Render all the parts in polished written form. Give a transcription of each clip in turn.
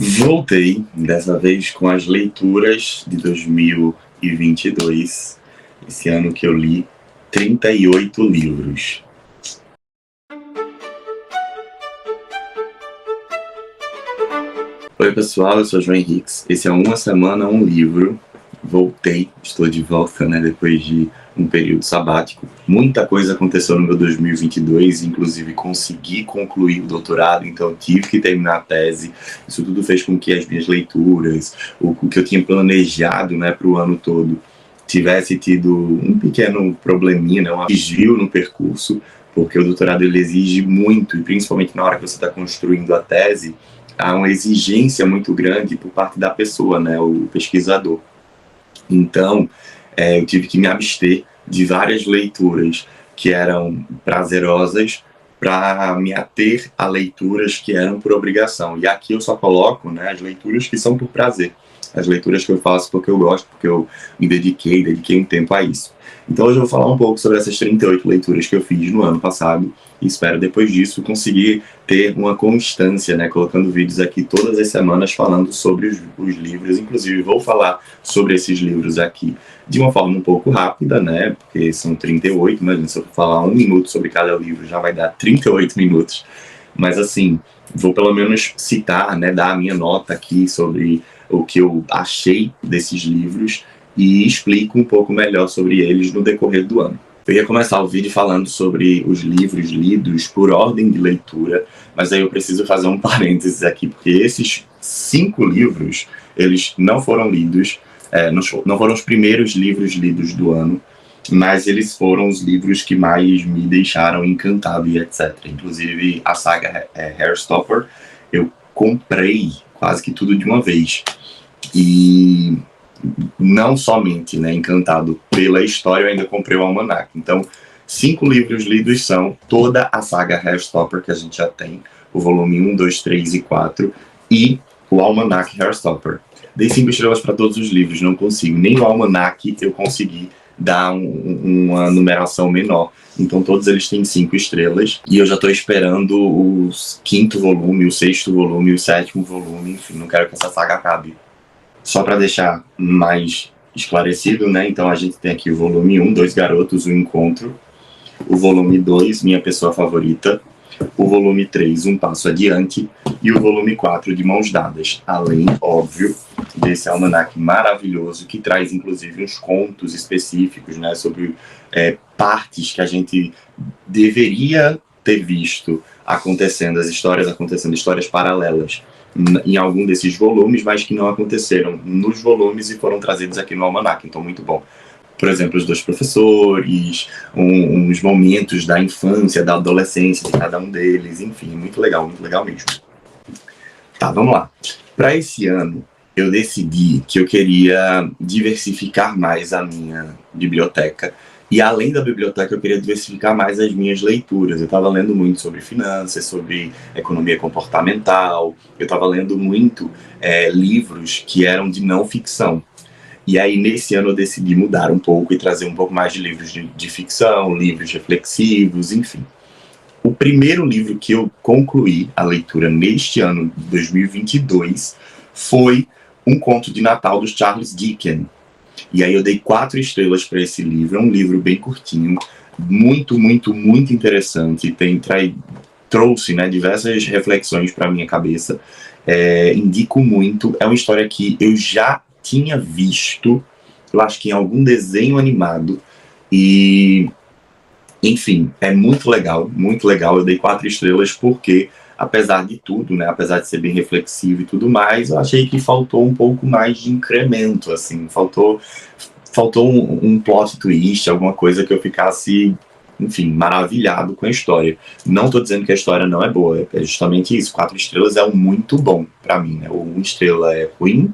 Voltei, dessa vez com as leituras de 2022. Esse ano que eu li 38 livros. Oi pessoal, eu sou João Henriques. Esse é Uma Semana, um Livro. Voltei, estou de volta, depois de um período sabático. Muita coisa aconteceu no meu 2022, inclusive consegui concluir o doutorado, então tive que terminar a tese. Isso tudo fez com que as minhas leituras, o que eu tinha planejado para o ano todo, tivesse tido um pequeno probleminha, um desvio no percurso, porque o doutorado ele exige muito, e principalmente na hora que você está construindo a tese, há uma exigência muito grande por parte da pessoa, o pesquisador. Então, eu tive que me abster de várias leituras que eram prazerosas para me ater a leituras que eram por obrigação. E aqui eu só coloco as leituras que são por prazer, as leituras que eu faço porque eu gosto, porque eu me dediquei um tempo a isso. Então hoje eu vou falar um pouco sobre essas 38 leituras que eu fiz no ano passado e espero depois disso conseguir ter uma constância, colocando vídeos aqui todas as semanas falando sobre os livros. Inclusive vou falar sobre esses livros aqui de uma forma um pouco rápida, porque são 38, imagina, se eu falar 1 minuto sobre cada livro já vai dar 38 minutos. Mas assim, vou pelo menos citar, dar a minha nota aqui sobre o que eu achei desses livros e explico um pouco melhor sobre eles no decorrer do ano. Eu ia começar o vídeo falando sobre os livros lidos por ordem de leitura, mas aí eu preciso fazer um parênteses aqui, porque esses 5 livros, eles não foram lidos, não foram os primeiros livros lidos do ano, mas eles foram os livros que mais me deixaram encantado e etc. Inclusive a saga Hairstopper, eu comprei quase que tudo de uma vez. E não somente encantado pela história, eu ainda comprei o almanac. Então, 5 livros lidos são toda a saga Hairstopper que a gente já tem, o volume 1, 2, 3 e 4, e o almanac Hairstopper. Dei 5 estrelas para todos os livros, não consigo. Nem o almanac eu consegui dar uma numeração menor. Então todos eles têm 5 estrelas. E eu já estou esperando o 5º volume, o 6º volume, o 7º volume. Enfim, não quero que essa saga acabe. Só para deixar mais esclarecido, então a gente tem aqui o volume 1, Dois Garotos, o Encontro. O volume 2, Minha Pessoa Favorita. O volume 3, Um Passo Adiante. E o volume 4, De Mãos Dadas. Além, óbvio, desse almanac maravilhoso que traz inclusive uns contos específicos sobre partes que a gente deveria ter visto acontecendo, as histórias acontecendo, histórias paralelas em algum desses volumes, mas que não aconteceram nos volumes e foram trazidos aqui no almanac. Então muito bom. Por exemplo, os 2 professores, uns momentos da infância, da adolescência de cada um deles, enfim, muito legal mesmo. Tá, vamos lá. Para esse ano, eu decidi que eu queria diversificar mais a minha biblioteca. E além da biblioteca, eu queria diversificar mais as minhas leituras. Eu estava lendo muito sobre finanças, sobre economia comportamental. Eu estava lendo muito livros que eram de não ficção. E aí, nesse ano, eu decidi mudar um pouco e trazer um pouco mais de livros de ficção, livros reflexivos, enfim. O primeiro livro que eu concluí a leitura neste ano de 2022 foi Um Conto de Natal, do Charles Dickens. E aí eu dei 4 estrelas para esse livro. É um livro bem curtinho, muito, muito, muito interessante. Trouxe diversas reflexões para a minha cabeça. Indico muito. É uma história que eu já tinha visto, eu acho que em algum desenho animado. E, enfim, é muito legal, muito legal. Eu dei 4 estrelas porque, apesar de tudo, apesar de ser bem reflexivo e tudo mais, eu achei que faltou um pouco mais de incremento, assim, faltou um plot twist, alguma coisa que eu ficasse, enfim, maravilhado com a história. Não estou dizendo que a história não é boa, é justamente isso. 4 estrelas é um muito bom para mim, 1 estrela é ruim,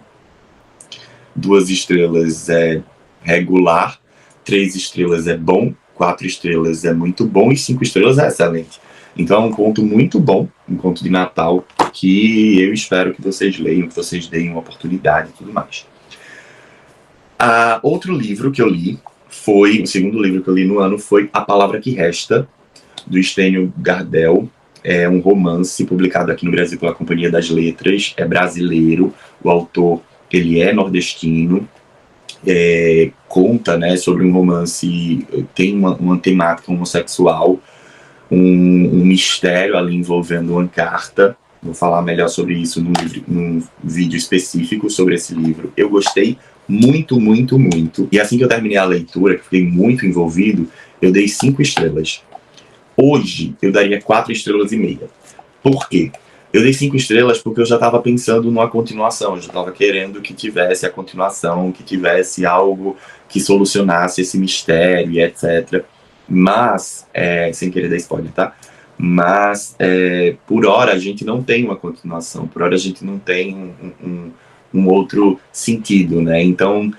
2 estrelas é regular, 3 estrelas é bom, 4 estrelas é muito bom e 5 estrelas é excelente. Então é um conto muito bom, um conto de Natal, que eu espero que vocês leiam, que vocês deem uma oportunidade e tudo mais. Outro livro que eu li, o segundo livro que eu li no ano, foi A Palavra que Resta, do Stênio Gardel. é um romance publicado aqui no Brasil pela Companhia das Letras, é brasileiro, o autor ele é nordestino, conta, né, sobre um romance, tem uma temática homossexual, um mistério ali envolvendo uma carta. Vou falar melhor sobre isso num vídeo específico sobre esse livro. Eu gostei muito, muito, muito. E assim que eu terminei a leitura, que fiquei muito envolvido, eu dei 5 estrelas. Hoje, eu daria 4 estrelas e meia. Por quê? Eu dei 5 estrelas porque eu já estava pensando numa continuação, eu já estava querendo que tivesse a continuação, que tivesse algo que solucionasse esse mistério e etc. Mas, sem querer dar spoiler, tá? Mas, por hora, a gente não tem uma continuação, por hora a gente não tem um outro sentido, né? Então,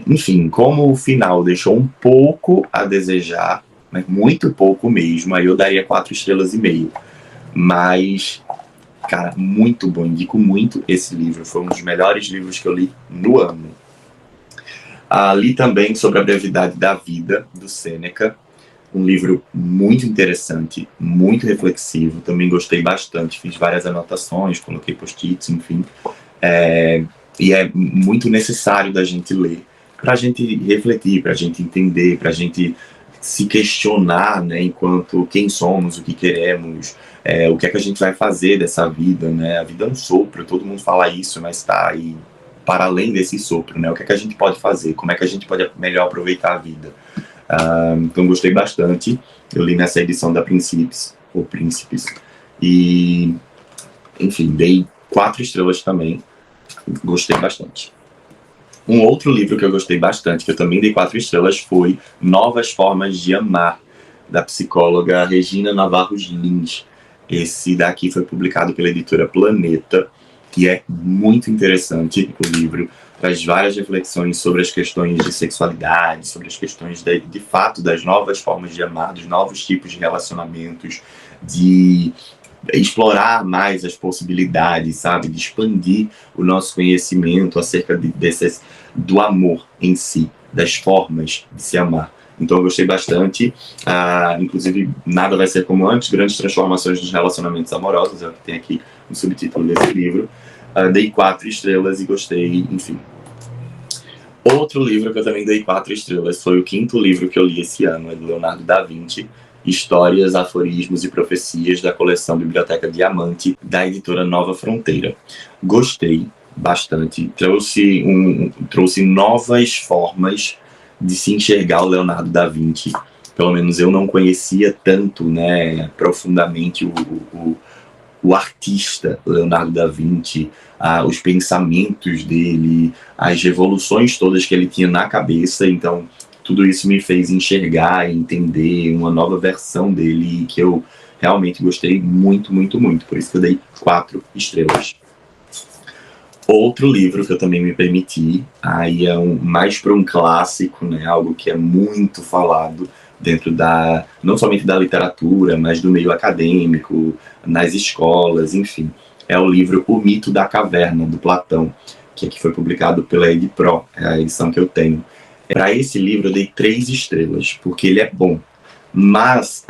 enfim, como o final deixou um pouco a desejar, né, muito pouco mesmo, aí eu daria 4 estrelas e meio. Mas, cara, muito bom, indico muito esse livro, foi um dos melhores livros que eu li no ano. Li também sobre a brevidade da vida, do Sêneca, um livro muito interessante, muito reflexivo, também gostei bastante, fiz várias anotações, coloquei post-its, enfim. E é muito necessário da gente ler, para a gente refletir, para a gente entender, para a gente se questionar, né, enquanto quem somos, o que queremos, o que é que a gente vai fazer dessa vida, né? A vida é um sopro, todo mundo fala isso, mas está aí para além desse sopro, né? O que é que a gente pode fazer? Como é que a gente pode melhor aproveitar a vida? Então gostei bastante. Eu li nessa edição da Príncipes, ou Príncipes, e enfim, dei 4 estrelas também. Gostei bastante. Um outro livro que eu gostei bastante, que eu também dei 4 estrelas, foi Novas Formas de Amar, da psicóloga Regina Navarros Lins. Esse daqui foi publicado pela editora Planeta, que é muito interessante o livro. Traz várias reflexões sobre as questões de sexualidade, sobre as questões de fato das novas formas de amar, dos novos tipos de relacionamentos, de explorar mais as possibilidades, sabe? De expandir o nosso conhecimento acerca do amor em si, das formas de se amar. Então eu gostei bastante, inclusive Nada Vai Ser Como Antes, Grandes Transformações dos Relacionamentos Amorosos, é o que tem aqui no subtítulo desse livro. Dei 4 estrelas e gostei, enfim. Outro livro que eu também dei 4 estrelas foi o 5º livro que eu li esse ano, é do Leonardo da Vinci, Histórias, Aforismos e Profecias, da coleção Biblioteca Diamante, da editora Nova Fronteira. Gostei bastante, trouxe novas formas de se enxergar o Leonardo da Vinci. Pelo menos eu não conhecia tanto, né, profundamente o artista Leonardo da Vinci, os pensamentos dele, as revoluções todas que ele tinha na cabeça. Então tudo isso me fez enxergar e entender uma nova versão dele, que eu realmente gostei muito, muito, muito. Por isso que eu dei 4 estrelas. Outro livro que eu também me permiti, aí é mais para um clássico, né, algo que é muito falado dentro não somente da literatura, mas do meio acadêmico, nas escolas, enfim. É o livro O Mito da Caverna, do Platão, que aqui foi publicado pela Edipro, é a edição que eu tenho. Para esse livro eu dei 3 estrelas, porque ele é bom. Mas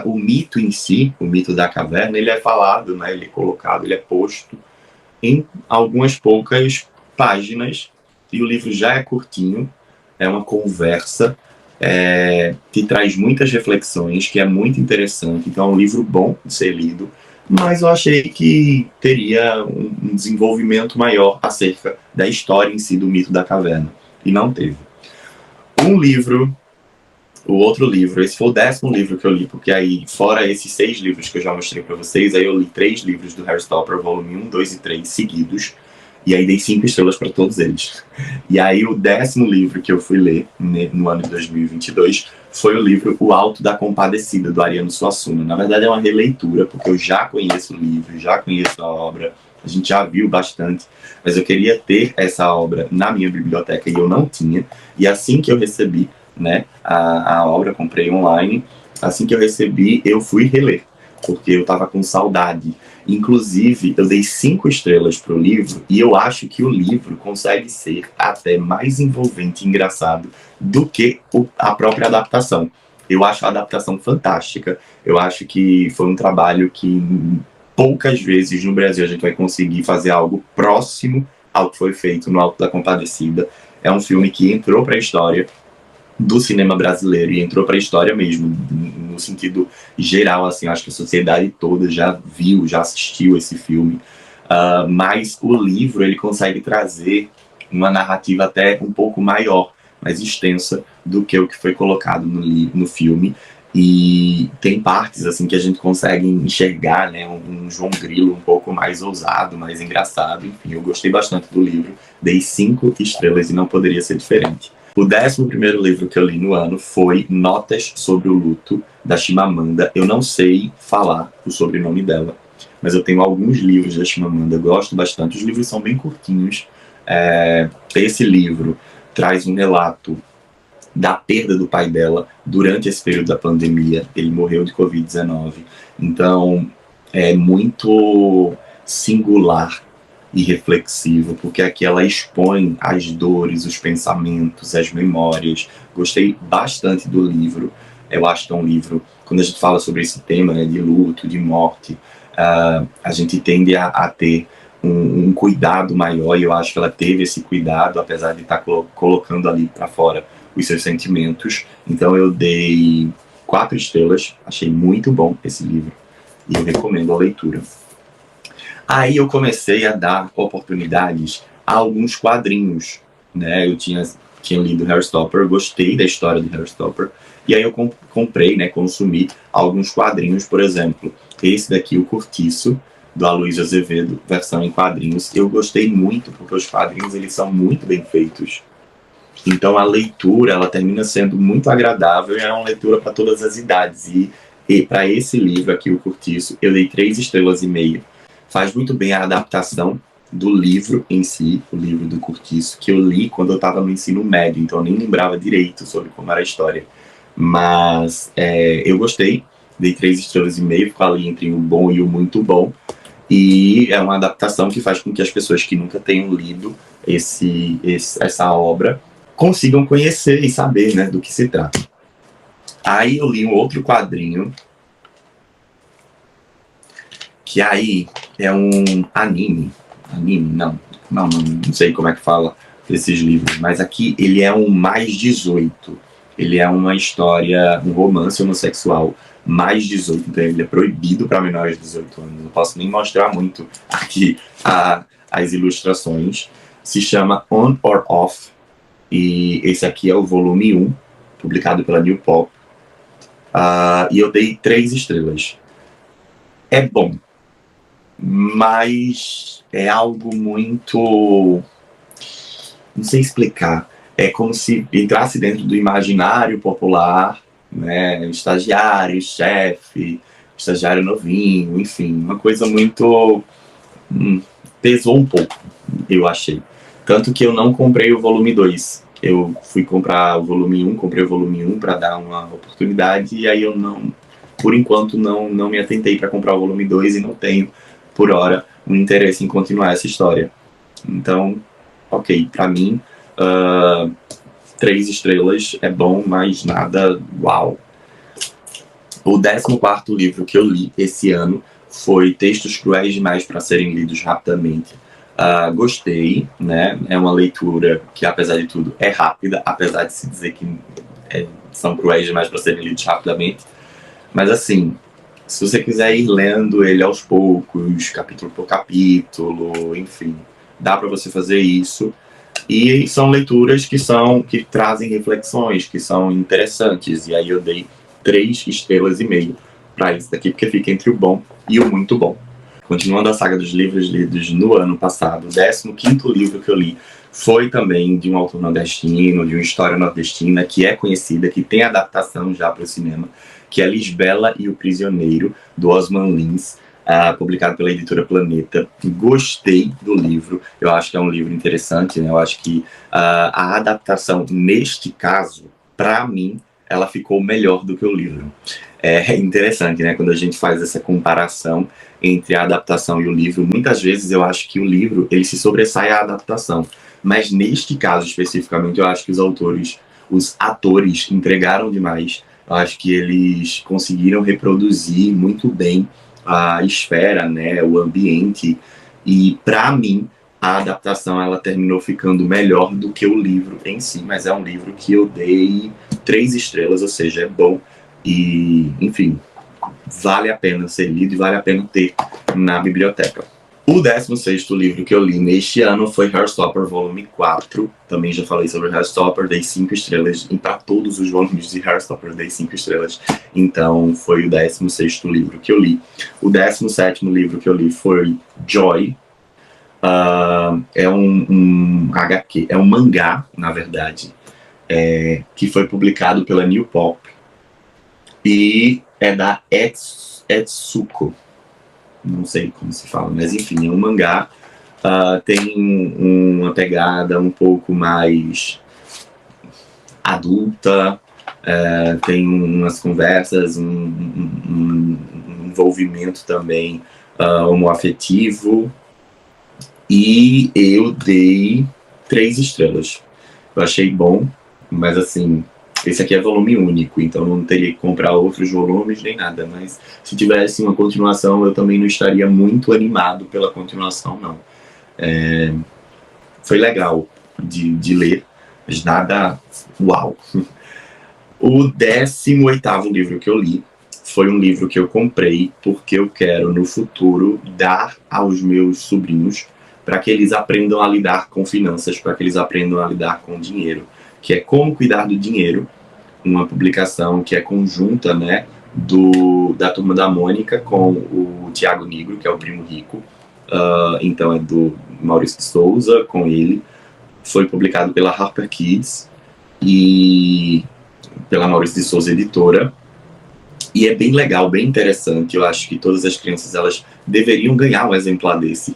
o mito em si, o mito da caverna, ele é falado, né, ele é colocado, ele é posto em algumas poucas páginas, e o livro já é curtinho, é uma conversa, que traz muitas reflexões, que é muito interessante. Então é um livro bom de ser lido, mas eu achei que teria um desenvolvimento maior acerca da história em si do mito da caverna. E não teve. O outro livro, esse foi o 10º livro que eu li, porque aí, fora esses 6 livros que eu já mostrei para vocês, aí eu li 3 livros do Harry Stopper, volume 1, 2 e 3 seguidos, e aí dei 5 estrelas para todos eles. E aí o 10º livro que eu fui ler, no ano de 2022, foi o livro O Alto da Compadecida, do Ariano Suassuna. Na verdade é uma releitura, porque eu já conheço o livro, já conheço a obra, a gente já viu bastante, mas eu queria ter essa obra na minha biblioteca e eu não tinha. E assim que eu recebi, né, a obra, comprei online, assim que eu recebi, eu fui reler, porque eu estava com saudade. Inclusive, eu dei 5 estrelas para o livro, e eu acho que o livro consegue ser até mais envolvente e engraçado do que a própria adaptação. Eu acho a adaptação fantástica. Eu acho que foi um trabalho que poucas vezes no Brasil a gente vai conseguir fazer algo próximo ao que foi feito no Alto da Compadecida. É um filme que entrou para a história do cinema brasileiro e entrou para a história mesmo, no sentido geral, assim, acho que a sociedade toda já viu, já assistiu esse filme, mas o livro, ele consegue trazer uma narrativa até um pouco maior, mais extensa do que o que foi colocado no filme, e tem partes, assim, que a gente consegue enxergar, né, um João Grilo um pouco mais ousado, mais engraçado, enfim, eu gostei bastante do livro, dei 5 estrelas e não poderia ser diferente. O 11º livro que eu li no ano foi Notas sobre o Luto, da Chimamanda. Eu não sei falar o sobrenome dela, mas eu tenho alguns livros da Chimamanda, eu gosto bastante. Os livros são bem curtinhos. Esse livro traz um relato da perda do pai dela durante esse período da pandemia. Ele morreu de Covid-19. Então, é muito singular e reflexivo, porque aqui ela expõe as dores, os pensamentos, as memórias. Gostei bastante do livro. Eu acho que é um livro, quando a gente fala sobre esse tema, né, de luto, de morte, a gente tende a ter um cuidado maior, e eu acho que ela teve esse cuidado, apesar de estar colocando ali para fora os seus sentimentos. Então eu dei 4 estrelas, achei muito bom esse livro, e eu recomendo a leitura. Aí eu comecei a dar oportunidades a alguns quadrinhos, né? Eu tinha lido Hairstopper, gostei da história de Hairstopper, e aí eu comprei, né, consumi alguns quadrinhos, por exemplo, esse daqui, O Cortiço, do Aloysio Azevedo, versão em quadrinhos. Eu gostei muito, porque os quadrinhos, eles são muito bem feitos. Então a leitura, ela termina sendo muito agradável, e é uma leitura para todas as idades. E para esse livro aqui, O Cortiço, eu dei 3 estrelas e meia. Faz muito bem a adaptação do livro em si, o livro do Cortiço, que eu li quando eu estava no ensino médio, então eu nem lembrava direito sobre como era a história. Mas eu gostei, dei 3 estrelas e meia, ficou ali entre o bom e o muito bom. E é uma adaptação que faz com que as pessoas que nunca tenham lido essa obra consigam conhecer e saber, né, do que se trata. Aí eu li um outro quadrinho, que aí é um anime, não sei como é que fala desses livros, mas aqui ele é um mais 18, ele é uma história, um romance homossexual mais 18, então ele é proibido para menores de 18 anos, não posso nem mostrar muito aqui as ilustrações. Se chama On or Off, e esse aqui é o volume 1, publicado pela New Pop, e eu dei 3 estrelas. É bom, mas é algo muito... não sei explicar. É como se entrasse dentro do imaginário popular, né? Estagiário, chefe, estagiário novinho, enfim, uma coisa muito... pesou um pouco, eu achei. Tanto que eu não comprei o volume 2. Eu fui comprar o volume 1, comprei o volume 1 para dar uma oportunidade, e aí eu não... por enquanto não me atentei para comprar o volume 2 e não tenho, por hora, um interesse em continuar essa história. Então, ok, para mim, 3 estrelas é bom, mas nada uau. O 14º livro que eu li esse ano foi Textos Cruéis Demais para Serem Lidos Rapidamente. Gostei, né? É uma leitura que, apesar de tudo, é rápida, apesar de se dizer que são cruéis demais para serem lidos rapidamente. Mas assim, se você quiser ir lendo ele aos poucos, capítulo por capítulo, enfim, dá para você fazer isso. E são leituras que trazem reflexões, que são interessantes. E aí eu dei 3 estrelas e meio para isso daqui, porque fica entre o bom e o muito bom. Continuando a saga dos livros lidos no ano passado, o 15º livro que eu li foi também de um autor nordestino, de uma história nordestina, que é conhecida, que tem adaptação já para o cinema, que é Lisbela e o Prisioneiro, do Osman Lins, publicado pela editora Planeta. Gostei do livro, eu acho que é um livro interessante, né? Eu acho que a adaptação, neste caso, para mim, ela ficou melhor do que o livro. É interessante, né? Quando a gente faz essa comparação entre a adaptação e o livro, muitas vezes eu acho que o livro, ele se sobressai à adaptação. Mas neste caso, especificamente, eu acho que os atores entregaram demais Eu acho que eles conseguiram reproduzir muito bem a esfera, né, o ambiente, e para mim a adaptação ela terminou ficando melhor do que o livro em si, mas é um livro que eu dei 3 estrelas, ou seja, é bom e, enfim, vale a pena ser lido e vale a pena ter na biblioteca. O 16º livro que eu li neste ano foi Heartstopper, volume 4. Também já falei sobre Heartstopper, dei 5 estrelas. E para todos os volumes de Heartstopper, dei 5 estrelas. Então, foi o 16º livro que eu li. O 17º livro que eu li foi Joy. É um HQ, é um mangá, na verdade, que foi publicado pela New Pop. E é da Etsuko. Não sei como se fala, mas enfim, é um mangá. Tem uma pegada um pouco mais adulta, tem umas conversas, um envolvimento também homoafetivo. E eu dei 3 estrelas. Eu achei bom, mas assim, esse aqui é volume único, então não teria que comprar outros volumes nem nada, mas se tivesse uma continuação eu também não estaria muito animado pela continuação, não. Foi legal de ler, mas nada uau. O 18º livro que eu li foi um livro que eu comprei porque eu quero no futuro dar aos meus sobrinhos para que eles aprendam a lidar com finanças, para que eles aprendam a lidar com dinheiro, que é Como Cuidar do Dinheiro, uma publicação que é conjunta, né, da Turma da Mônica com o Tiago Nigro, que é o primo rico. Então é do Maurício de Souza com ele. Foi publicado pela Harper Kids e pela Maurício de Souza Editora. E é bem legal, bem interessante. Eu acho que todas as crianças elas deveriam ganhar um exemplar desse,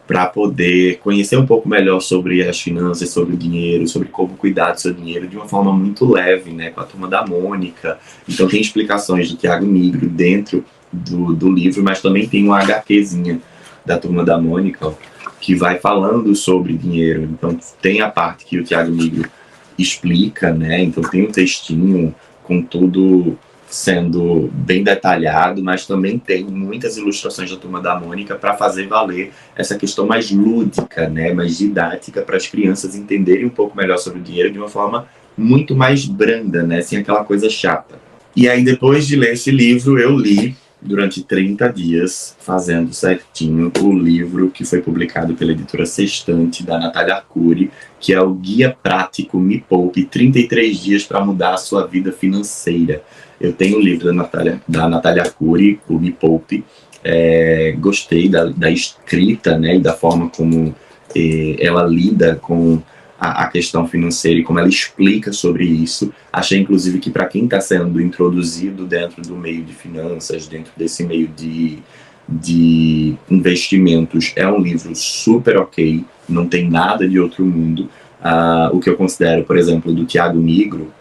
para poder conhecer um pouco melhor sobre as finanças, sobre o dinheiro, sobre como cuidar do seu dinheiro de uma forma muito leve, né, com a Turma da Mônica. Então tem explicações do Tiago Nigro dentro do livro, mas também tem uma HQzinha da Turma da Mônica, ó, que vai falando sobre dinheiro. Então tem a parte que o Tiago Nigro explica, né, então tem um textinho com tudo sendo bem detalhado, mas também tem muitas ilustrações da Turma da Mônica para fazer valer essa questão mais lúdica, né, mais didática, para as crianças entenderem um pouco melhor sobre o dinheiro de uma forma muito mais branda, né, sem aquela coisa chata. E aí, depois de ler esse livro, eu li durante 30 dias, fazendo certinho, o livro que foi publicado pela editora Sextante, da Natália Arcuri, que é o Guia Prático Me Poupe, 33 dias para mudar a sua vida financeira. Eu tenho o livro da Natália Arcuri, o Me Poupe. Gostei da escrita, né, e da forma como ela lida com a questão financeira e como ela explica sobre isso. Achei, inclusive, que para quem está sendo introduzido dentro do meio de finanças, dentro desse meio de investimentos, é um livro super ok, não tem nada de outro mundo. O que eu considero, por exemplo, do Tiago Nigro,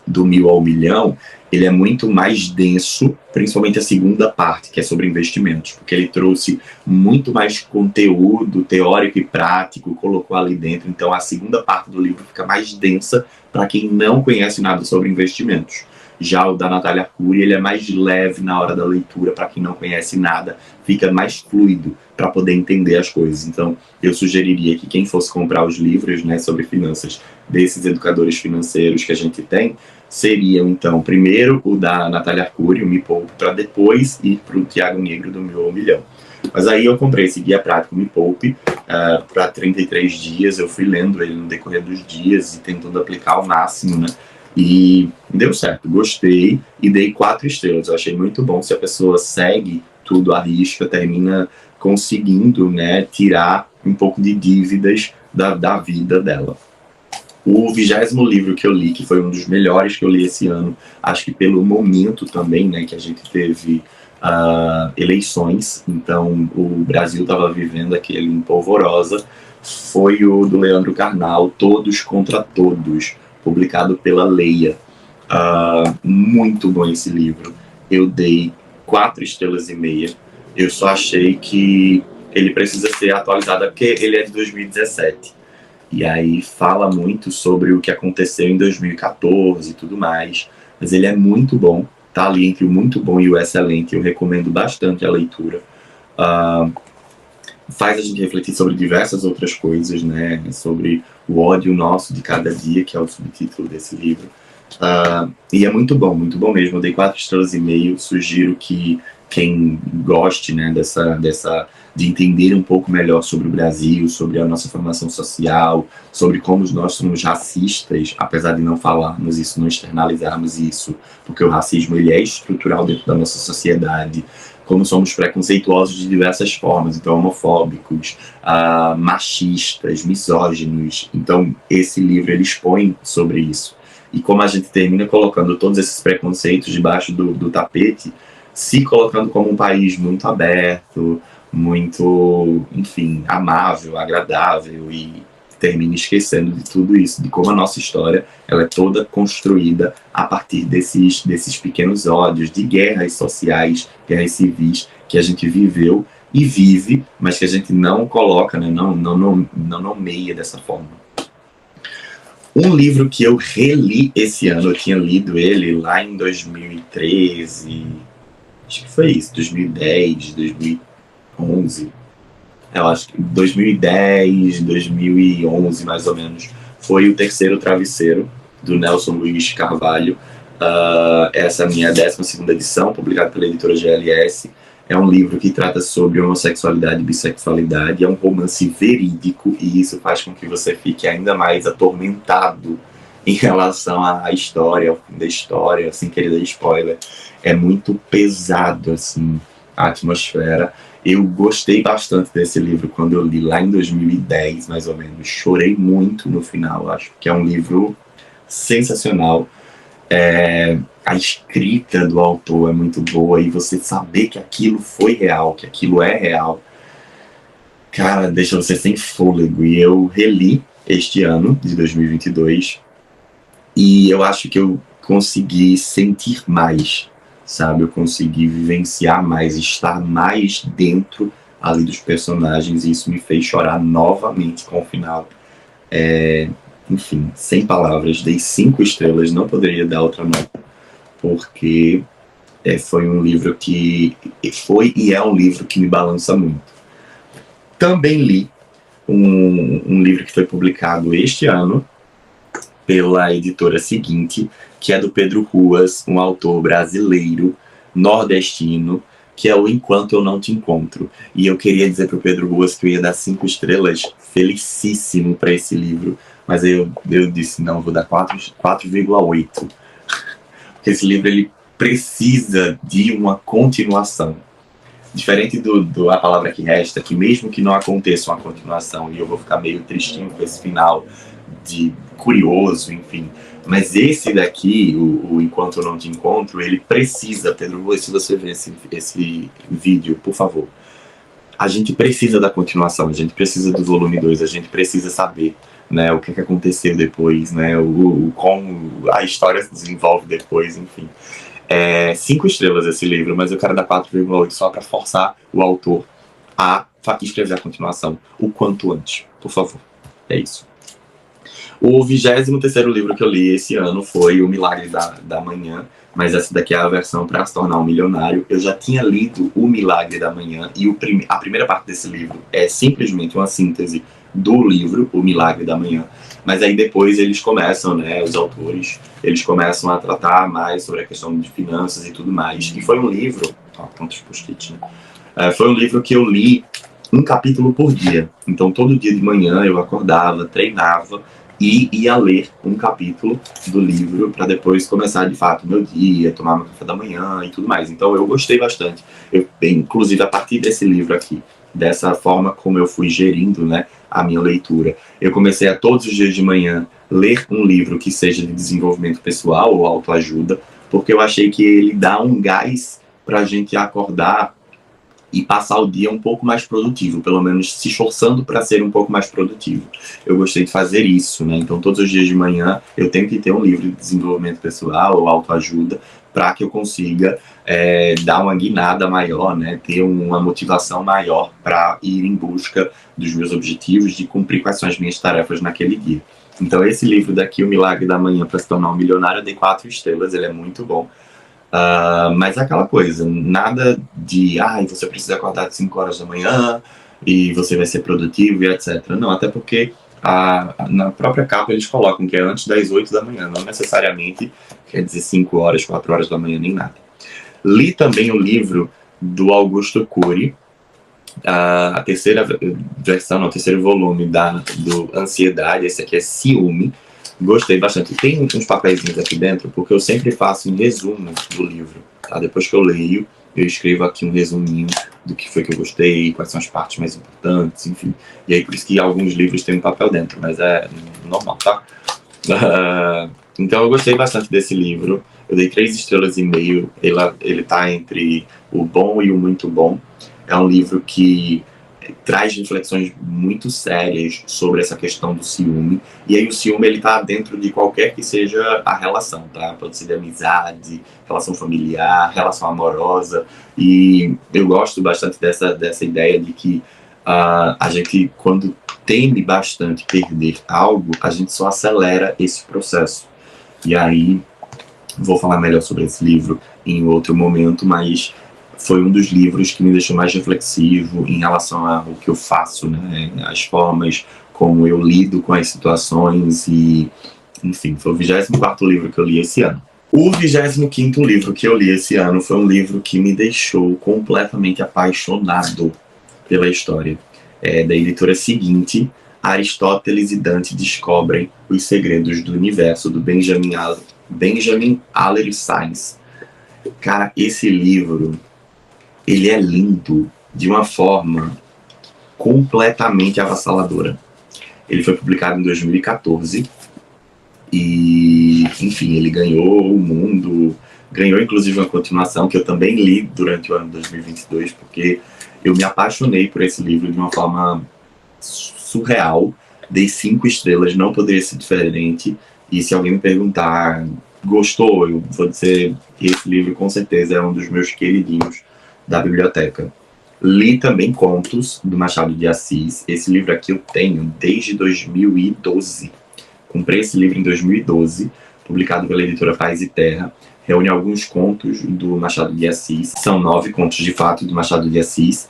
do 1000 ao milhão, ele é muito mais denso, principalmente a segunda parte, que é sobre investimentos, porque ele trouxe muito mais conteúdo teórico e prático, colocou ali dentro. Então a segunda parte do livro fica mais densa para quem não conhece nada sobre investimentos. Já o da Natália Arcuri, ele é mais leve na hora da leitura, para quem não conhece nada, fica mais fluido para poder entender as coisas. Então, eu sugeriria que quem fosse comprar os livros, né, sobre finanças desses educadores financeiros que a gente tem, seriam, então, primeiro o da Natália Arcuri, o Me Poupe, para depois ir para o Tiago Nigro, do 1000 ao milhão. Mas aí eu comprei esse guia prático Me Poupe para 33 dias, eu fui lendo ele no decorrer dos dias e tentando aplicar ao máximo, né? E deu certo, gostei e dei 4 estrelas. Eu achei muito bom. Se a pessoa segue tudo à risca, termina conseguindo, né, tirar um pouco de dívidas da vida dela. O 20º livro que eu li, que foi um dos melhores que eu li esse ano, acho que pelo momento também, né, que a gente teve eleições, então o Brasil estava vivendo aquele empolvorosa, foi o do Leandro Carnal, Todos contra Todos, publicado pela Leia. Muito bom esse livro. Eu dei 4 estrelas e meia. Eu só achei que ele precisa ser atualizado, porque ele é de 2017. E aí fala muito sobre o que aconteceu em 2014 e tudo mais. mas ele é muito bom, tá ali entre o muito bom e o excelente, eu recomendo bastante a leitura. Faz a gente refletir sobre diversas outras coisas, né, sobre o ódio nosso de cada dia, que é o subtítulo desse livro. E é muito bom mesmo. Eu dei 4,5 estrelas. Sugiro que quem goste, né, de entender um pouco melhor sobre o Brasil, sobre a nossa formação social, sobre como nós somos racistas, apesar de não falarmos isso, não externalizarmos isso, porque o racismo ele é estrutural dentro da nossa sociedade, como somos preconceituosos de diversas formas, então homofóbicos, machistas, misóginos. Então esse livro ele expõe sobre isso. E como a gente termina colocando todos esses preconceitos debaixo do tapete, se colocando como um país muito aberto, muito, enfim, amável, agradável, e termina esquecendo de tudo isso, de como a nossa história ela é toda construída a partir desses pequenos ódios, de guerras sociais, guerras civis, que a gente viveu e vive, mas que a gente não coloca, né, não nomeia dessa forma. Um livro que eu reli esse ano, eu tinha lido ele lá em 2013, acho que foi isso, 2010, 2011, eu acho que 2010, 2011 mais ou menos, foi O Terceiro Travesseiro, do Nelson Luiz Carvalho. Essa é a minha 12ª edição, publicada pela editora GLS. É um livro que trata sobre homossexualidade e bissexualidade, é um romance verídico, e isso faz com que você fique ainda mais atormentado em relação à história, ao fim da história, sem querer dar spoiler. É muito pesado, assim, a atmosfera. Eu gostei bastante desse livro quando eu li lá em 2010, mais ou menos. Chorei muito no final, acho que é um livro sensacional. A escrita do autor é muito boa, e você saber que aquilo foi real, que aquilo é real, cara, deixa você sem fôlego. E eu reli este ano, de 2022, e eu acho que eu consegui sentir mais, sabe? Eu consegui vivenciar mais, estar mais dentro ali dos personagens, e isso me fez chorar novamente com o final. Enfim, sem palavras, dei 5 estrelas, não poderia dar outra nota, porque foi um livro que foi e é um livro que me balança muito. Também li um livro que foi publicado este ano pela editora Seguinte, que é do Pedro Ruas, um autor brasileiro, nordestino, que é o Enquanto Eu Não Te Encontro. E eu queria dizer para o Pedro Ruas que eu ia dar 5 estrelas, felicíssimo para esse livro, mas eu disse, não, vou dar 4,8. Porque esse livro ele precisa de uma continuação. Diferente do A Palavra Que Resta, que mesmo que não aconteça uma continuação, e eu vou ficar meio tristinho com esse final, de curioso, enfim. Mas esse daqui, o Enquanto Eu Não Te Encontro, ele precisa, Pedro, se você ver esse vídeo, por favor. A gente precisa da continuação, a gente precisa do volume 2, a gente precisa saber, né, o que aconteceu depois, né, como a história se desenvolve depois, enfim. 5 estrelas esse livro, mas eu quero dar 4,8 só para forçar o autor a escrever a continuação o quanto antes, por favor. É isso. O 23º livro que eu li esse ano foi O Milagre da Manhã, mas essa daqui é a versão para se tornar um milionário. Eu já tinha lido O Milagre da Manhã, e a primeira parte desse livro é simplesmente uma síntese do livro O Milagre da Manhã, mas aí depois eles começam, né, os autores, eles começam a tratar mais sobre a questão de finanças e tudo mais. E foi um livro, tantos post-its, né? Foi um livro que eu li um capítulo por dia. Então todo dia de manhã eu acordava, treinava e ia ler um capítulo do livro para depois começar de fato o meu dia, tomar meu café da manhã e tudo mais. Então eu gostei bastante. Inclusive a partir desse livro aqui, dessa forma como eu fui gerindo, né, a minha leitura, eu comecei a todos os dias de manhã ler um livro que seja de desenvolvimento pessoal ou autoajuda, porque eu achei que ele dá um gás para a gente acordar e passar o dia um pouco mais produtivo, pelo menos se esforçando para ser um pouco mais produtivo. Eu gostei de fazer isso, né? Então todos os dias de manhã eu tenho que ter um livro de desenvolvimento pessoal ou autoajuda para que eu consiga dar uma guinada maior, né, ter uma motivação maior para ir em busca dos meus objetivos, de cumprir quais são as minhas tarefas naquele dia. Então esse livro daqui, O Milagre da Manhã para se tornar um milionário, eu dei 4 estrelas, ele é muito bom. Mas é aquela coisa, nada de você precisa acordar de 5 horas da manhã e você vai ser produtivo e etc. Não, até porque na própria capa eles colocam que é antes das 8 da manhã, não necessariamente quer dizer 5 horas, 4 horas da manhã, nem nada. Li também o livro do Augusto Cury, a terceira versão, o terceiro volume do Ansiedade, esse aqui é Ciúme. Gostei bastante. Tem uns papeizinhos aqui dentro, porque eu sempre faço um resumo do livro. Tá? Depois que eu leio, eu escrevo aqui um resuminho do que foi que eu gostei, quais são as partes mais importantes, enfim. E aí por isso que alguns livros têm um papel dentro, mas é normal, tá? Então eu gostei bastante desse livro. Eu dei 3 estrelas e meio. Ele tá entre o bom e o muito bom. É um livro que traz reflexões muito sérias sobre essa questão do ciúme. E aí o ciúme, ele tá dentro de qualquer que seja a relação, tá? Pode ser de amizade, relação familiar, relação amorosa. E eu gosto bastante dessa ideia de que a gente, quando teme bastante perder algo, a gente só acelera esse processo. E aí, vou falar melhor sobre esse livro em outro momento, mas foi um dos livros que me deixou mais reflexivo em relação ao que eu faço, né? As formas como eu lido com as situações e, enfim, foi o 24º livro que eu li esse ano. O 25º livro que eu li esse ano foi um livro que me deixou completamente apaixonado pela história. Da editora seguinte, Aristóteles e Dante descobrem os segredos do universo, do Benjamin Allery Sainz. Cara, esse livro, ele é lindo de uma forma completamente avassaladora. Ele foi publicado em 2014 e, enfim, ele ganhou o mundo, ganhou inclusive uma continuação que eu também li durante o ano 2022, porque eu me apaixonei por esse livro de uma forma surreal. Dei 5 estrelas, não poderia ser diferente. E se alguém me perguntar, gostou? Eu vou dizer que esse livro com certeza é um dos meus queridinhos da biblioteca. Li também contos do Machado de Assis. Esse livro aqui eu tenho desde 2012. Comprei esse livro em 2012, publicado pela editora Paz e Terra. Reúne alguns contos do Machado de Assis. São 9 contos de fato do Machado de Assis.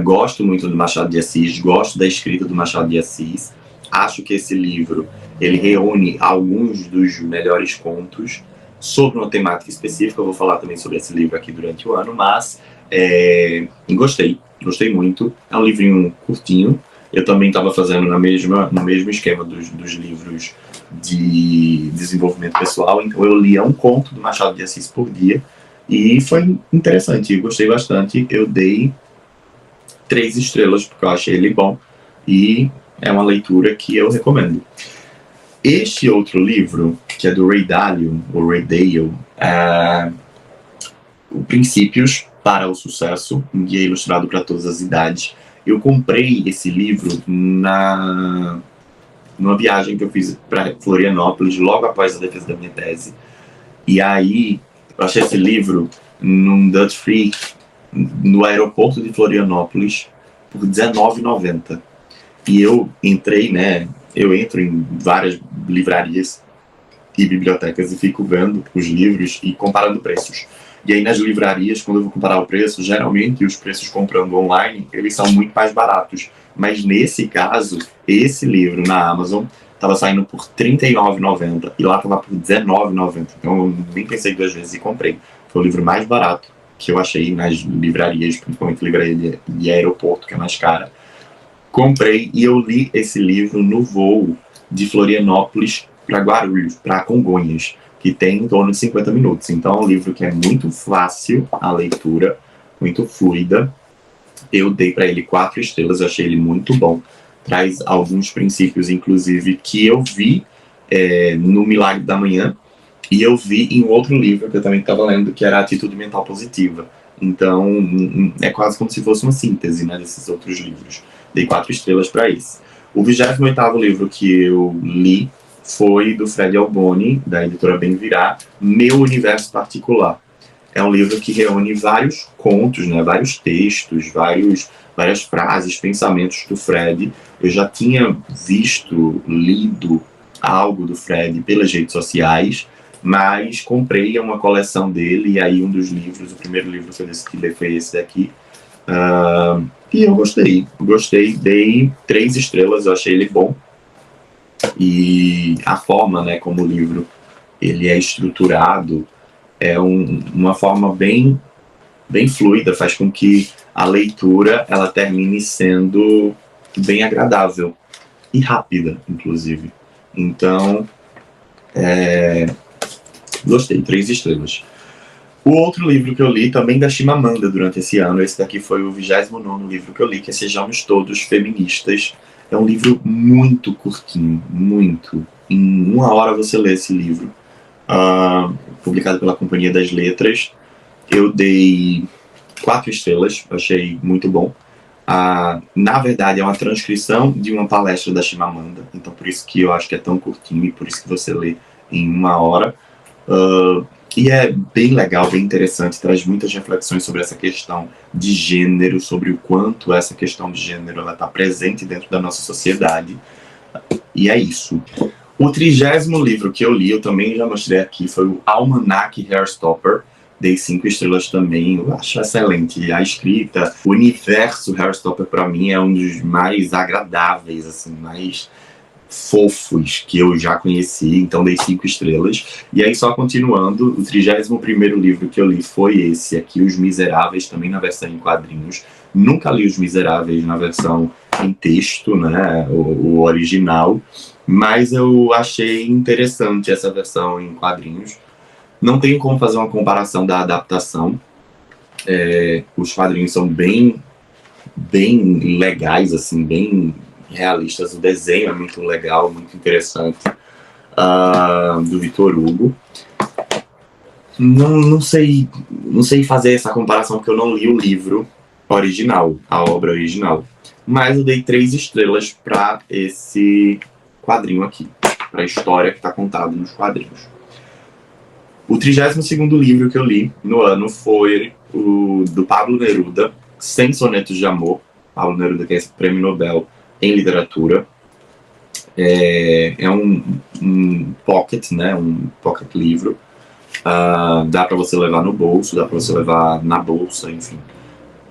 Gosto muito do Machado de Assis, gosto da escrita do Machado de Assis. Acho que esse livro ele reúne alguns dos melhores contos sobre uma temática específica. Eu vou falar também sobre esse livro aqui durante o ano, mas gostei muito. É um livrinho curtinho. Eu também estava fazendo no mesmo esquema dos livros de desenvolvimento pessoal, então eu lia um conto do Machado de Assis por dia e foi interessante, eu gostei bastante. Eu dei 3 estrelas porque eu achei ele bom e é uma leitura que eu recomendo. Este outro livro, que é do Ray Dalio, ou Ray Dalio, o Princípios para o Sucesso, um guia ilustrado para todas as idades. Eu comprei esse livro numa viagem que eu fiz para Florianópolis, logo após a defesa da minha tese. E aí, eu achei esse livro num Duty Free, no aeroporto de Florianópolis, por R$19,90. E eu entrei, né? Eu entro em várias livrarias e bibliotecas e fico vendo os livros e comparando preços. E aí nas livrarias, quando eu vou comparar o preço, geralmente os preços comprando online, eles são muito mais baratos. Mas nesse caso, esse livro na Amazon estava saindo por R$39,90 e lá estava por R$19,90. Então eu nem pensei 2 vezes e comprei. Foi o livro mais barato que eu achei nas livrarias, principalmente livraria de aeroporto, que é mais cara. Comprei e eu li esse livro no voo de Florianópolis para Guarulhos, para Congonhas, que tem em torno de 50 minutos. Então é um livro que é muito fácil a leitura, muito fluida. Eu dei para ele 4 estrelas, eu achei ele muito bom. Traz alguns princípios, inclusive, que eu vi no Milagre da Manhã, e eu vi em outro livro que eu também estava lendo, que era Atitude Mental Positiva. Então é quase como se fosse uma síntese, né, desses outros livros. Dei 4 estrelas para esse. O 28º livro que eu li foi do Fred Alboni, da editora Bem Virá, Meu Universo Particular. É um livro que reúne vários contos, né, vários textos, várias frases, pensamentos do Fred. Eu já tinha visto, lido algo do Fred pelas redes sociais, mas comprei uma coleção dele, e aí um dos livros, o primeiro livro que eu decidi ler foi esse daqui. E eu gostei, dei 3 estrelas, eu achei ele bom. E a forma, né, como o livro ele é estruturado é uma forma bem fluida, faz com que a leitura ela termine sendo bem agradável e rápida, inclusive. Então, gostei, 3 estrelas. O outro livro que eu li, também da Chimamanda durante esse ano, esse daqui foi o 29º livro que eu li, que é Sejamos Todos Feministas. É um livro muito curtinho, muito. Em 1 hora você lê esse livro. Publicado pela Companhia das Letras. Eu dei 4 estrelas, achei muito bom. Na verdade, é uma transcrição de uma palestra da Chimamanda, então por isso que eu acho que é tão curtinho e por isso que você lê em 1 hora. E é bem legal, bem interessante, traz muitas reflexões sobre essa questão de gênero, sobre o quanto essa questão de gênero está presente dentro da nossa sociedade. E é isso. O 30º livro que eu li, eu também já mostrei aqui, foi o Almanac Hairstopper. Dei 5 estrelas também, eu acho excelente. A escrita, o universo Hairstopper para mim é um dos mais agradáveis, assim, mais fofos que eu já conheci, então dei 5 estrelas. E aí, só continuando, o 31º livro que eu li foi esse aqui, Os Miseráveis, também na versão em quadrinhos. Nunca li Os Miseráveis na versão em texto, né, o original, mas eu achei interessante essa versão em quadrinhos. Não tenho como fazer uma comparação da adaptação. Os quadrinhos são bem legais, assim, bem realistas. O desenho é muito legal, muito interessante, do Victor Hugo. Não sei fazer essa comparação porque eu não li o livro original, a obra original. Mas eu dei 3 estrelas para esse quadrinho aqui, para a história que está contada nos quadrinhos. O 32º livro que eu li no ano foi o do Pablo Neruda, 100 Sonetos de Amor. Pablo Neruda, que é esse prêmio Nobel em literatura. É um pocket, né, um pocket livro. Dá para você levar no bolso, dá para você levar na bolsa, enfim.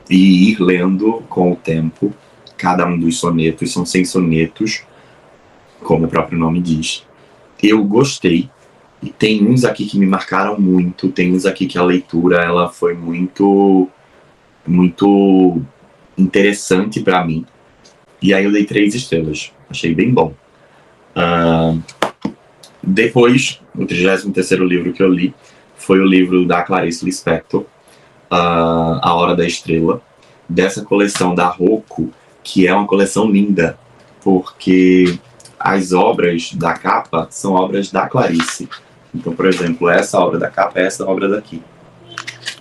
E ir lendo com o tempo cada um dos sonetos. São 100 sonetos, como o próprio nome diz. Eu gostei. E tem uns aqui que me marcaram muito, tem uns aqui que a leitura ela foi muito interessante para mim. E aí eu dei 3 estrelas, achei bem bom. Depois, o 33º livro que eu li foi o livro da Clarice Lispector, A Hora da Estrela, dessa coleção da Rocco, que é uma coleção linda, porque as obras da capa são obras da Clarice. Então, por exemplo, essa obra da capa é essa obra daqui.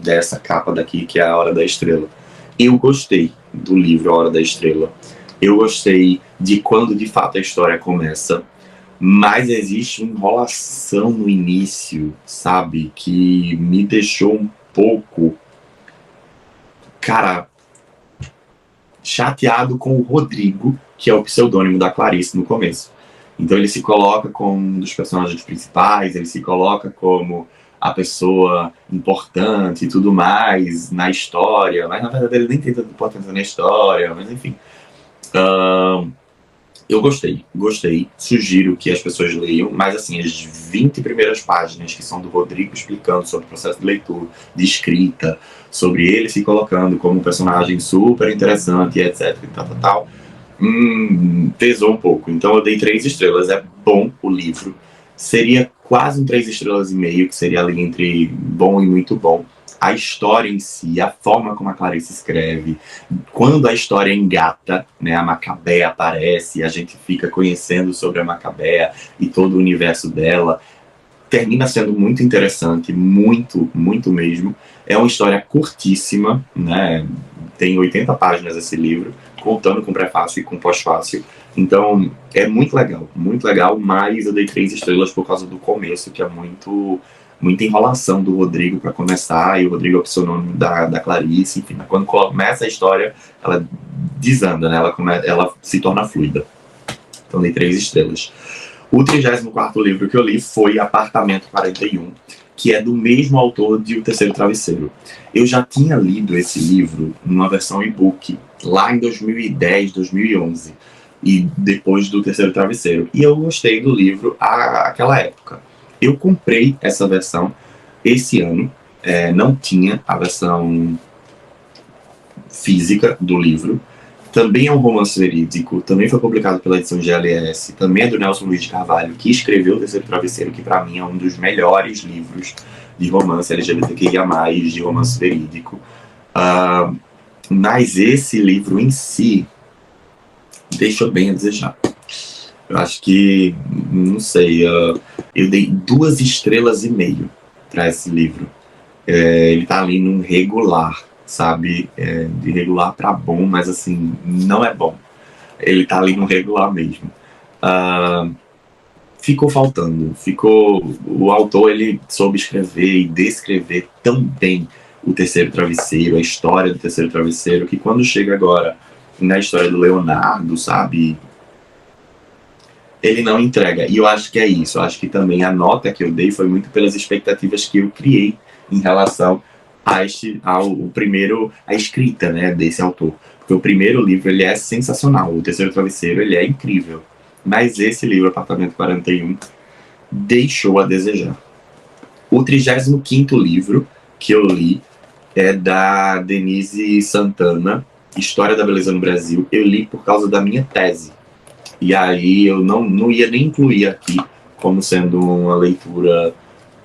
Dessa capa daqui, que é A Hora da Estrela. Eu gostei do livro A Hora da Estrela. Eu gostei de quando, de fato, a história começa. Mas existe uma enrolação no início, sabe? Que me deixou um pouco, cara, chateado com o Rodrigo, que é o pseudônimo da Clarice no começo. Então ele se coloca como um dos personagens principais, ele se coloca como a pessoa importante e tudo mais na história, mas na verdade ele nem tem tanta importância na história, mas enfim. Eu gostei, sugiro que as pessoas leiam, mas assim, as 20 primeiras páginas que são do Rodrigo explicando sobre o processo de leitura, de escrita, sobre ele se colocando como um personagem super interessante, etc, e tal, pesou um pouco. Então eu dei 3 estrelas, é bom o livro. Seria quase um 3,5 estrelas, que seria ali entre bom e muito bom. A história em si, a forma como a Clarice escreve, quando a história engata, né, a Macabea aparece, a gente fica conhecendo sobre a Macabea e todo o universo dela, termina sendo muito interessante, muito mesmo. É uma história curtíssima, né? Tem 80 páginas esse livro, contando com prefácio e com pós-fácil. Então, é muito legal, mas eu dei 3 estrelas por causa do começo, que é muita enrolação do Rodrigo para começar, e o Rodrigo é o pseudônimo da Clarice, enfim, quando começa a história, ela desanda, né? Ela se torna fluida. Então, dei 3 estrelas. O 34º livro que eu li foi Apartamento 41, que é do mesmo autor de O Terceiro Travesseiro. Eu já tinha lido esse livro numa versão e-book, lá em 2010, 2011, e depois do Terceiro Travesseiro. E eu gostei do livro àquela época. Eu comprei essa versão esse ano, não tinha a versão física do livro. Também é um romance verídico, também foi publicado pela edição GLS, também é do Nelson Luiz de Carvalho, que escreveu O Terceiro Travesseiro, que para mim é um dos melhores livros de romance LGBTQIA+, de romance verídico. Mas esse livro em si deixou bem a desejar. Eu acho que, não sei, eu dei 2,5 estrelas para esse livro. Ele tá ali num regular, sabe? De regular para bom, mas assim, não é bom. Ele tá ali no regular mesmo. Ficou faltando. O autor, ele soube escrever e descrever tão bem o Terceiro Travesseiro, a história do Terceiro Travesseiro, que quando chega agora na história do Leonardo, sabe? Ele não entrega. E eu acho que é isso. Eu acho que também a nota que eu dei foi muito pelas expectativas que eu criei em relação a escrita, né, desse autor. Porque o primeiro livro, ele é sensacional. O Terceiro Travesseiro, ele é incrível. Mas esse livro, Apartamento 41, deixou a desejar. O 35º livro que eu li é da Denise Santana, História da Beleza no Brasil. Eu li por causa da minha tese. E aí eu não ia nem incluir aqui como sendo uma leitura,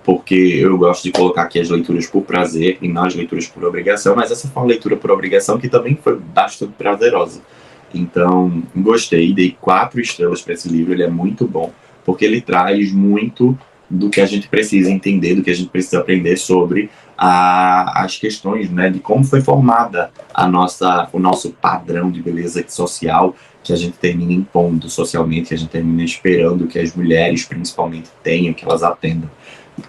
porque eu gosto de colocar aqui as leituras por prazer e não as leituras por obrigação, mas essa foi uma leitura por obrigação que também foi bastante prazerosa. Então, gostei, dei 4 estrelas para esse livro, ele é muito bom, porque ele traz muito do que a gente precisa entender, do que a gente precisa aprender sobre as questões, né, de como foi formada o nosso padrão de beleza social, que a gente termina impondo socialmente, que a gente termina esperando que as mulheres principalmente tenham, que elas atendam.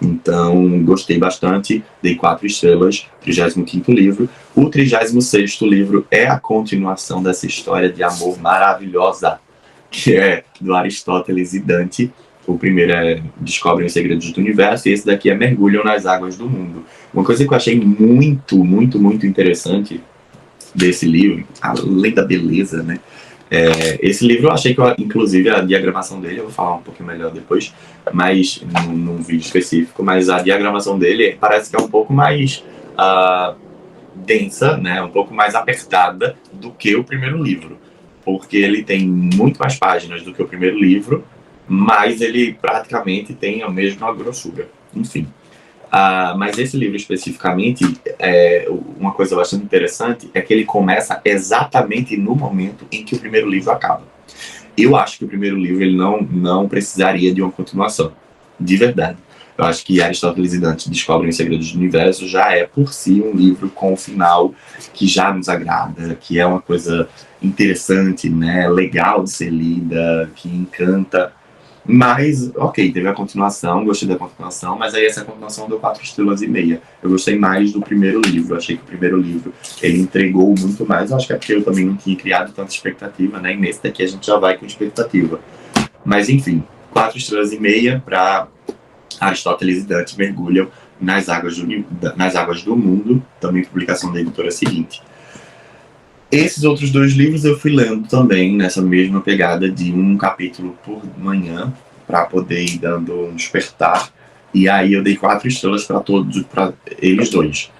Então, gostei bastante, dei 4 estrelas, 35º livro. O 36º livro é a continuação dessa história de amor maravilhosa, que é do Aristóteles e Dante. O primeiro é Descobrem os Segredos do Universo, e esse daqui é Mergulham nas Águas do Mundo. Uma coisa que eu achei muito, muito, muito interessante desse livro, além da beleza, né? Esse livro eu achei que, inclusive, a diagramação dele, eu vou falar um pouquinho melhor depois, mas num vídeo específico, mas a diagramação dele parece que é um pouco mais densa, né, um pouco mais apertada do que o primeiro livro, porque ele tem muito mais páginas do que o primeiro livro, mas ele praticamente tem a mesma grossura, enfim. Mas esse livro especificamente, uma coisa bastante interessante é que ele começa exatamente no momento em que o primeiro livro acaba. Eu acho que o primeiro livro ele não precisaria de uma continuação, de verdade. Eu acho que Aristóteles e Dante Descobrem os Segredos do Universo já é por si um livro com um final que já nos agrada, que é uma coisa interessante, né, legal de ser lida, que encanta. Mas, ok, teve a continuação, gostei da continuação, mas aí essa continuação deu 4,5 estrelas. Eu gostei mais do primeiro livro, achei que o primeiro livro ele entregou muito mais, eu acho que é porque eu também não tinha criado tanta expectativa, né, e nesse daqui a gente já vai com expectativa. Mas enfim, 4,5 estrelas para Aristóteles e Dante Mergulham nas Águas do Mundo, também publicação da editora seguinte. Esses outros 2 livros eu fui lendo também nessa mesma pegada de um capítulo por manhã, para poder ir dando um despertar. E aí eu dei 4 estrelas para eles 2.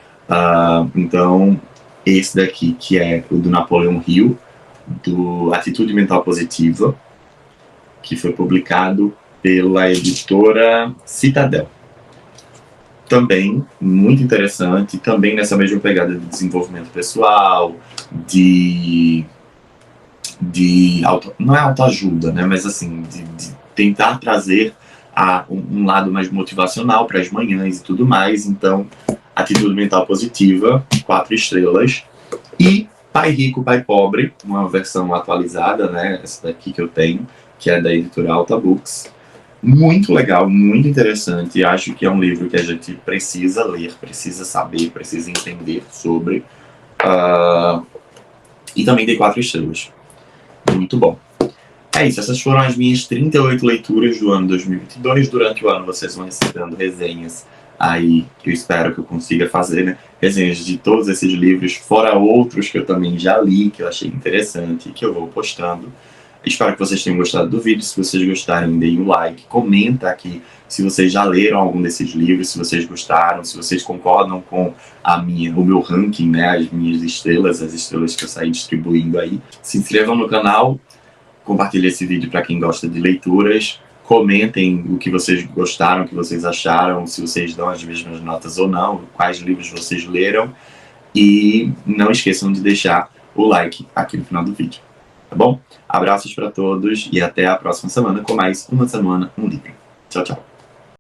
Então, esse daqui, que é o do Napoleão Hill, do Atitude Mental Positiva, que foi publicado pela editora Citadel. Também muito interessante, também nessa mesma pegada de desenvolvimento pessoal, não é autoajuda, né, mas assim, de tentar trazer um lado mais motivacional para as manhãs e tudo mais. Então, Atitude Mental Positiva, 4 estrelas. E Pai Rico, Pai Pobre, uma versão atualizada, né? Essa daqui que eu tenho, que é da editora Alta Books. Muito legal, muito interessante. Acho que é um livro que a gente precisa ler, precisa saber, precisa entender sobre. E também dei 4 estrelas. Muito bom. É isso, essas foram as minhas 38 leituras do ano 2022. Durante o ano vocês vão recebendo resenhas aí, que eu espero que eu consiga fazer, né? Resenhas de todos esses livros, fora outros que eu também já li, que eu achei interessante, que eu vou postando. Espero que vocês tenham gostado do vídeo. Se vocês gostarem, deem um like, comenta aqui se vocês já leram algum desses livros, se vocês gostaram, se vocês concordam com o meu ranking, né, as minhas estrelas, as estrelas que eu saí distribuindo aí. Se inscrevam no canal, compartilhem esse vídeo para quem gosta de leituras, comentem o que vocês gostaram, o que vocês acharam, se vocês dão as mesmas notas ou não, quais livros vocês leram, e não esqueçam de deixar o like aqui no final do vídeo. Tá bom? Abraços para todos e até a próxima semana com mais uma semana, um livro. Tchau, tchau.